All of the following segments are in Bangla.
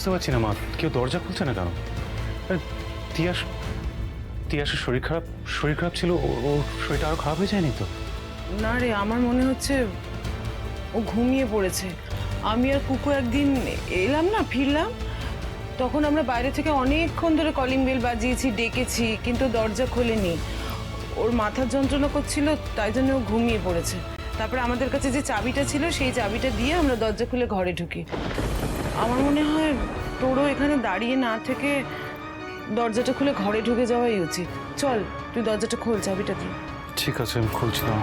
বুঝতে পারছি না মা, কেউ দরজা খুলছে না কেন? আরে তিয়াস, তিয়াসের শরীর খারাপ ছিল, ওর শরীরটা আরো খারাপ হয়ে যায়নি তো? না রে, আমার মনে হচ্ছে ও ঘুমিয়ে পড়েছে। আমি আর কুকু একদিন এলাম না, ফিরলাম, তখন আমরা বাইরে থেকে অনেকক্ষণ ধরে কলিং বেল বাজিয়েছি, ডেকেছি, কিন্তু দরজা খোলেনি। ওর মাথার যন্ত্রণা করছিল, তাই জন্য ও ঘুমিয়ে পড়েছে। তারপরে আমাদের কাছে যে চাবিটা ছিল সেই চাবিটা দিয়ে আমরা দরজা খুলে ঘরে ঢুকি। আমার মনে হয় তোরও এখানে দাঁড়িয়ে না থেকে দরজাটা খুলে ঘরে ঢুকে যাওয়াই উচিত। চল, তুই দরজাটা খোল, চাবিটা দিয়ে। ঠিক আছে, আমি খুলছি না।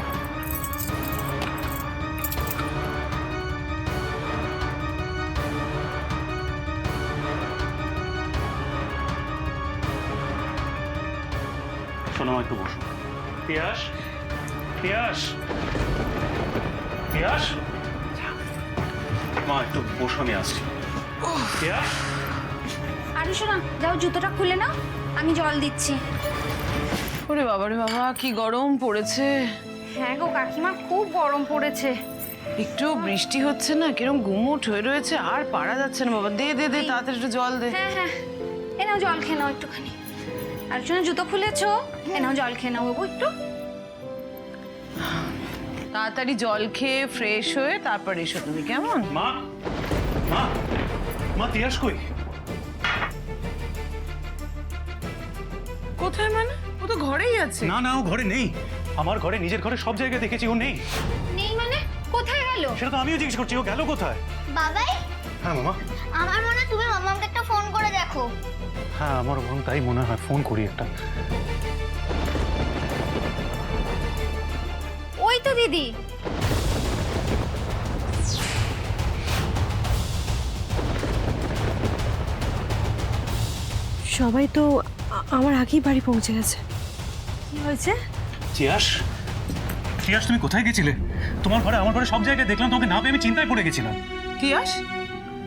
শোনো, একটু বসো। তিয়াস, তিয়াস, তিয়াস, মা একটু বসো, আমি আসছি। তিয়াস, আরে শোনা, যাও জুতোটা খুলে নাও, আমি জল দিচ্ছি। ওরে বাবা রে বাবা, কি গরম পড়েছে! হ্যাঁ গো কাকিমা, খুব গরম পড়েছে। একটু বৃষ্টি হচ্ছে না, কিরম গুমোট হয়ে রয়েছে, আর পারা যাচ্ছে না বাবা। দে দে দে, তাড়াতাড়ি একটু জল দে। হ্যাঁ হ্যাঁ, এ নাও জল খেয়ে নাও একটুখানি। আর শোনো, জুতো খুলেছো, এ নাও জল খেয়ে নাও বাবু একটু। তাড়াতাড়ি জল খেয়ে ফ্রেশ হয়ে তারপর এসো তুমি, কেমন? মা, মা, মা, তিয়াস কই? কোথায় মানে? ও তো ঘরেই আছে। না না, ও ঘরে নেই। আমার ঘরে, নিজের ঘরে সব জায়গায় দেখেছি, ও নেই। নেই মানে? কোথায় গেল? সেটা তো আমিও জিজ্ঞেস করছি, ও গেল কোথায়? বাবাই, হ্যাঁ মামা। আমার মনে হয় তুমি মামাকে একটা ফোন করে দেখো। হ্যাঁ, আমার বোন তাই মনে হয়, ফোন করি একটা। ওই তো দিদি। সবাই তো আমার আগেই বাড়ি পৌঁছে গেছে। কি হয়েছে? তিয়াস, তিয়াস, তুমি কোথায় গেছিলে? তোমার ঘরে, আমার ঘরে সব জায়গায় দেখলাম, তোমাকে না পেয়ে আমি চিন্তায় পড়ে গেছিলাম। তিয়াস,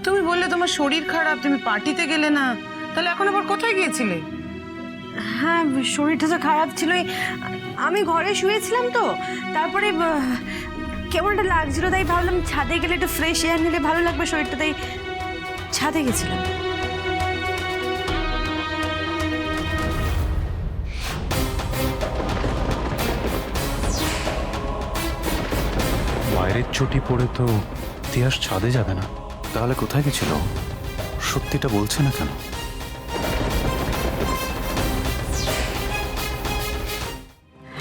তুমি বললে তোমার শরীর খারাপ, তুমি পার্টিতে গেলে না, তাহলে এখন আবার কোথায় গিয়েছিলে? হ্যাঁ, শরীরটা তো খারাপ ছিলই। আমি ঘরে শুয়েছিলাম তো, তারপরে কেমন একটা লাগছিল, তাই ভাবলাম ছাদে গেলে একটু ফ্রেশ এয়ার নিলে ভালো লাগবে শরীরটা, তাই ছাদে গেছিলাম। বাইরের চটি পড়ে তো তিয়াস ছাদে যাবে না, তাহলে কোথায় গেছিল? সত্যিটা বলছে না কেন?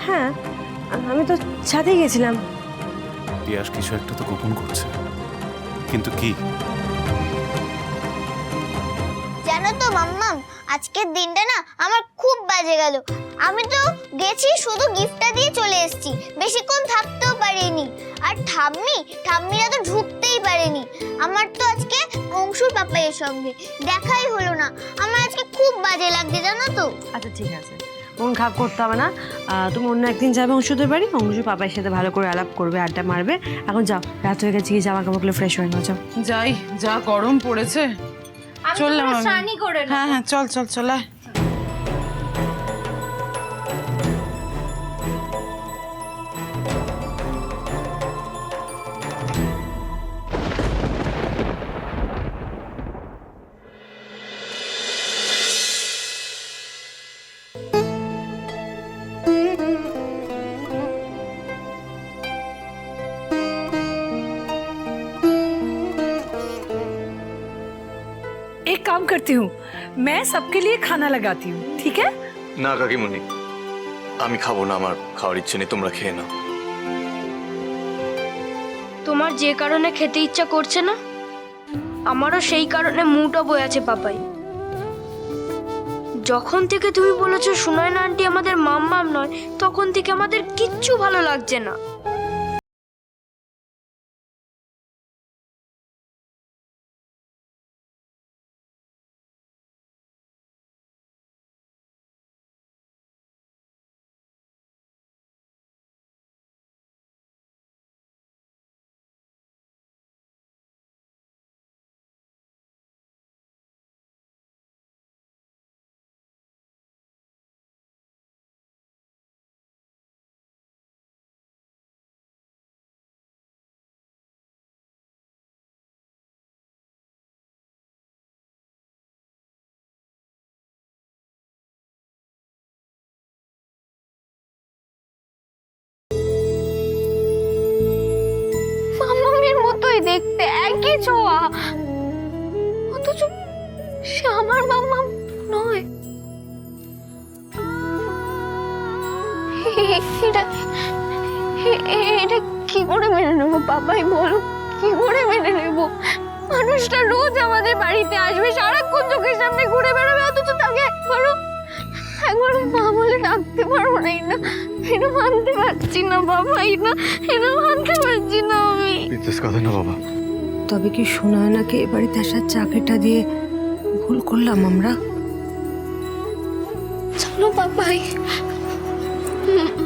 হ্যাঁ, আমি তো ছাদে গেছিলাম। তিয়াস কিছু একটা তো গোপন করছে, কিন্তু কি? জানো তো মাম্মাম, আজকের দিনটা না আমার খুব বাজে গেল। আমি তো গেছি শুধু গিফটটা দিয়ে চলে এসেছি, বেশিক্ষণ থাকতেও পারিনি। আর ঠাম্মিরা তো ঢুকতেই পারেনি। আমার তো আজকে অংশুর পাপাইয়ের সঙ্গে দেখাই হলো না। আমার আজকে খুব বাজে লাগছে, জানো তো। আচ্ছা ঠিক আছে, মন খারাপ করতে হবে না। তুমি অন্য একদিন যাবে অংশুদের বাড়ি, অংশু পাপার সাথে ভালো করে আলাপ করবে, আড্ডা মারবে। এখন যাও, রাত হয়ে গেছে, গিয়ে জামা কাপড়গুলো ফ্রেশ হয়ে নাও, যাও। যাই, যা গরম পড়েছে। আমি চললাম তো আমি। স্নানই করে নেবো। হ্যাঁ হ্যাঁ, চল চল চল আয়। एक काम करती हूँ, मैं सबके लिए खाना लगाती हूँ, ठीक है? না কাকিমুনি, আমি খাবো না, আমার খাওয়ার ইচ্ছে নেই, তোমরা খেয়ে নাও। তোমার যে কারণে খেতে ইচ্ছা করছে না, আমারও সেই কারণে মুডও বয়ে আছে পাপাই। যখন থেকে তুমি বলেছো সুনয়না আন্টি আমাদের মাম্মাম নয়, তখন থেকে আমাদের কিচ্ছু ভালো লাগছে না। দেখতে, একই ছোঁয়া, অথচ সে আমার মাম্মাম নয়। এটা এটা কি করে মেনে নেবো বাবাই, বলো কি করে মেনে নেবো? মানুষটা রোজ আমাদের বাড়িতে আসবে, সারাক্ষণ চোখের সামনে ঘুরে বেড়াবে, অথচ তাকে একবারও মা বলে ডাকতে পারবো না। এটা মানতে পারছি না বাবা, এটা মানতে পারছি না আমি। কথা না বাবা। তবে কি সুনয়নাকে এ বাড়িতে আসার চাকরিটা দিয়ে ভুল করলাম আমরা? চলো বাবাই,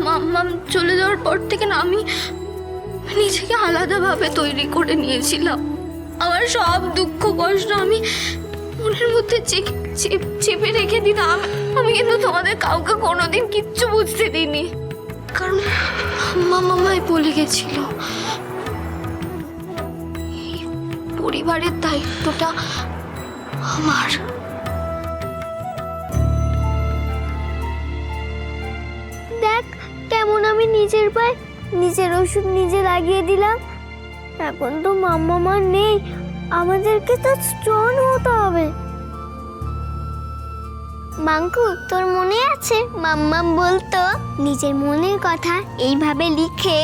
মাম্মাম চলে যাওয়ার পর থেকে না আমি নিজেকে আলাদাভাবে তৈরি করে নিয়েছিলাম। আমার সব দুঃখ কষ্ট আমি মনের মধ্যে চেপে রেখে দিতাম। আমি কিন্তু তোমাদের কাউকে কোনোদিন কিচ্ছু বুঝতে দিইনি, কারণ মামাই বলে গেছিল এই পরিবারের দায়িত্বটা আমার। দেখ কেমন আমি নিজের পায়ে নিজের ওষুধ নিজে লাগিয়ে দিলাম। এখন তো মাম্মা নেই, আমাদেরকে তো স্ট্রং হতে হবে। মাঙ্কু, তোর মনে আছে মাম্মাম বলতো নিজের মনের কথা এইভাবে লিখে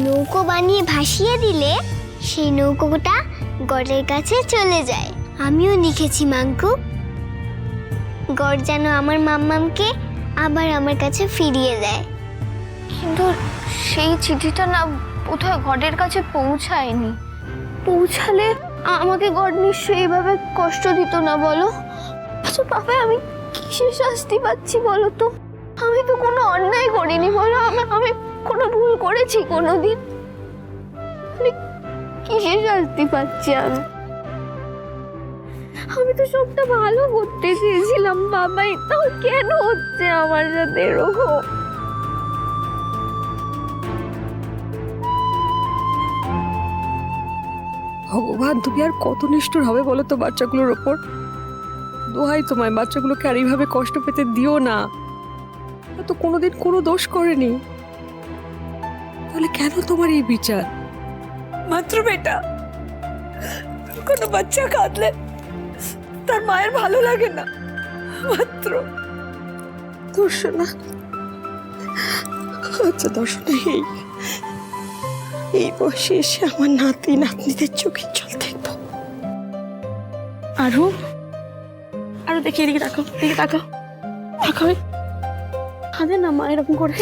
নৌকো বানিয়ে ভাসিয়ে দিলে সেই নৌকোটা গড়ের কাছে চলে যায়। আমিও লিখেছি মাঙ্কু, গড় যেন আমার মাম্মামকে আবার আমার কাছে ফিরিয়ে দেয়। কিন্তু সেই চিঠিটা না কোথায় গডের কাছে পৌঁছায়নি। পৌঁছালে আমাকে গড নিশ্চয়ই এইভাবে কষ্ট দিত না, বলো? আচ্ছা বাবা, আমি কিসের শাস্তি পাচ্ছি বলো তো? আমি তো কোনো অন্যায় করিনি, বলো? আমি কোনো ভুল করেছি কোনোদিন? কিসের শাস্তি পাচ্ছি আমি? আমি তো সবটা ভালো করতে চেয়েছিলাম বাবা, এটাও কেন হচ্ছে আমার সাথে এরকম? ভগবান, তুমি আর কত নিষ্ঠুর হবে বলো তো বাচ্চাগুলোর ওপর? দোহাই তোমায়, বাচ্চাগুলোকে আর এইভাবে কষ্ট পেতে দিও না। ও তো কোনোদিন কোনো দোষ করেনি, তাহলে কেন তোমার এই বিচার? মাত্র বেটা, কোনো বাচ্চা কাঁদলে তার মায়ের ভালো লাগে না, মাত্র দর্শনা। আচ্ছা দর্শনা, এই বয়সে এসে আমার নাতি নাতনিদের চোখের জল দেখবো। আরো দেখি, এদিকে তাকাও, তাকাও, কাঁদে না মা এরকম করে।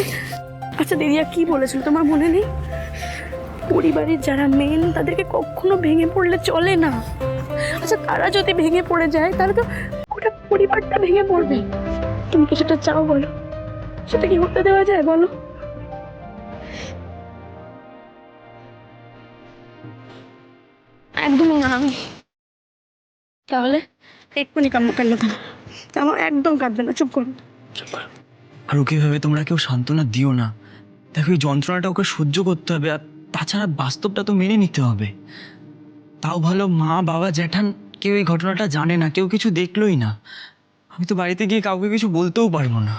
আচ্ছা দিদিয়া কি বলেছিল তোমার মনে নেই? পরিবারের যারা মেন তাদেরকে কখনো ভেঙে পড়লে চলে না। আচ্ছা তারা যদি ভেঙে পড়ে যায় তাহলে তো গোটা পরিবারটা ভেঙে পড়বে। তুমি কি সেটা চাও বলো? সেটা কি হতে দেওয়া যায় বলো? একদমই না। আমি তাহলে এক্ষুনি কান্না কেন? একদম কাঁদবে না, চুপ করো। আর ওকে ভেবে তোমরা কেউ সান্ত্বনা দিও না। দেখো এই যন্ত্রণাটা ওকে সহ্য করতে হবে, আর তাছাড়া বাস্তবটা তো মেনে নিতে হবে। তাও ভালো মা বাবা জ্যাঠান কেউ এই ঘটনাটা জানে না, কেউ কিছু দেখলোই না। আমি তো বাড়িতে গিয়ে কাউকে কিছু বলতেও পারবো না।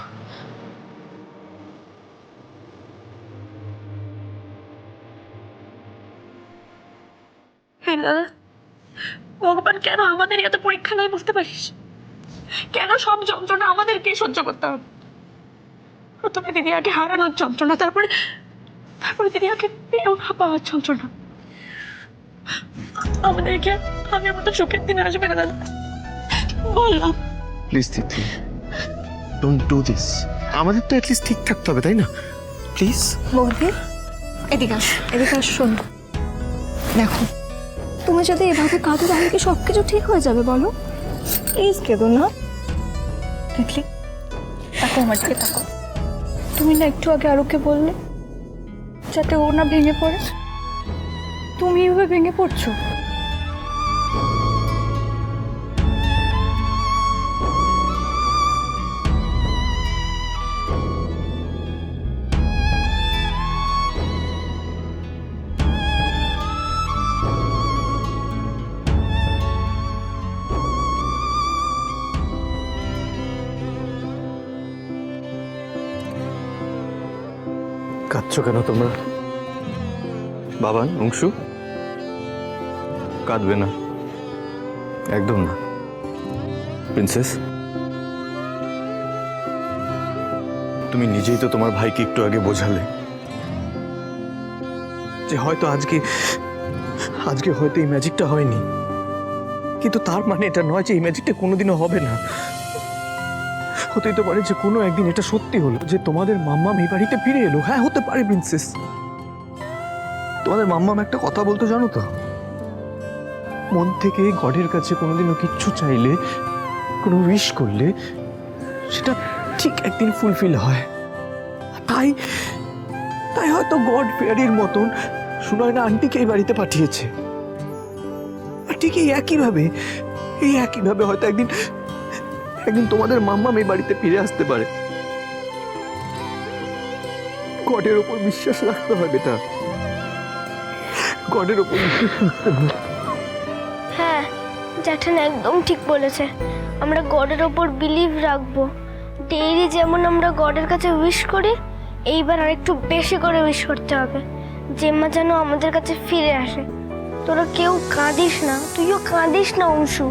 হ্যাঁ দাদা, ভগবান কেন আমাদের এত পরীক্ষা নেয় বুঝতে পারিস? কেন সব যন্ত্রণা আমাদেরকে সহ্য করতে হবে? প্রথমে দিদিয়াকে হারানোর যন্ত্রণা, তারপরে দিদিয়াকে পেয়েও না পাওয়ার যন্ত্রণা। আমাদেরকে আগের মতো চোখের দিন আসবে না দাদা, বললাম। Please Tithi, don't do this. আমাদের তো অ্যাটলিস্ট ঠিক থাকতে হবে, তাই না? প্লিজ বৌদি, এদিকে আস, শোন। দেখো, তুমি যদি এভাবে কাঁদো তাহলে কি সব কিছু ঠিক হয়ে যাবে বলো? প্লিজ কেঁদো না। দেখলি, তাকো আমার দিকে তাকো। তুমি না একটু আগে আরোকে বললে যাতে ও না ভেঙে পড়ে, তুমি এভাবে ভেঙে পড়ছো। কাঁদছো কেন তোমরা? বাবান, অংশু, কাঁদবে না, একদম না। প্রিন্সেস, তুমি নিজেই তো তোমার ভাইকে একটু আগে বোঝালে যে হয়তো আজকে হয়তো এই ম্যাজিকটা হয়নি, কিন্তু তার মানে এটা নয় যে এই ম্যাজিকটা কোনোদিনও হবে না। হতেই তো পারে যে কোনো একদিন এটা সত্যি হলো, যে তোমাদের মাম্মাম এই বাড়িতে ফিরে এলো। হ্যাঁ, হতে পারে প্রিন্সেস। তোমাদের মাম্মাম একটা কথা বলতো জানো তো, মন থেকে গডের কাছে কোনোদিনও কিচ্ছু চাইলে, কোনো উইশ করলে সেটা ঠিক একদিন ফুলফিল হয়। তাই হয়তো গড ফেয়ারির মতন সুনয়না আন্টিকে এই বাড়িতে পাঠিয়েছে। আর ঠিক এই একইভাবে হয়তো একদিন তোমাদের মাম্মাম এই বাড়িতে ফিরে আসতে পারে। গডের ওপর বিশ্বাস রাখতে হবে, এটা গডের ওপর বিশ্বাস রাখতে হবে। হ্যাঁ, জ্যাঠান একদম ঠিক বলেছে। আমরা গডের ওপর বিলিভ রাখবো। ডেইলি যেমন আমরা গডের কাছে উইশ করি, এইবার আরেকটু বেশি করে উইশ করতে হবে, জেম্মা যেন আমাদের কাছে ফিরে আসে। তোরা কেউ কাঁদিস না, তুইও কাঁদিস না অংশু।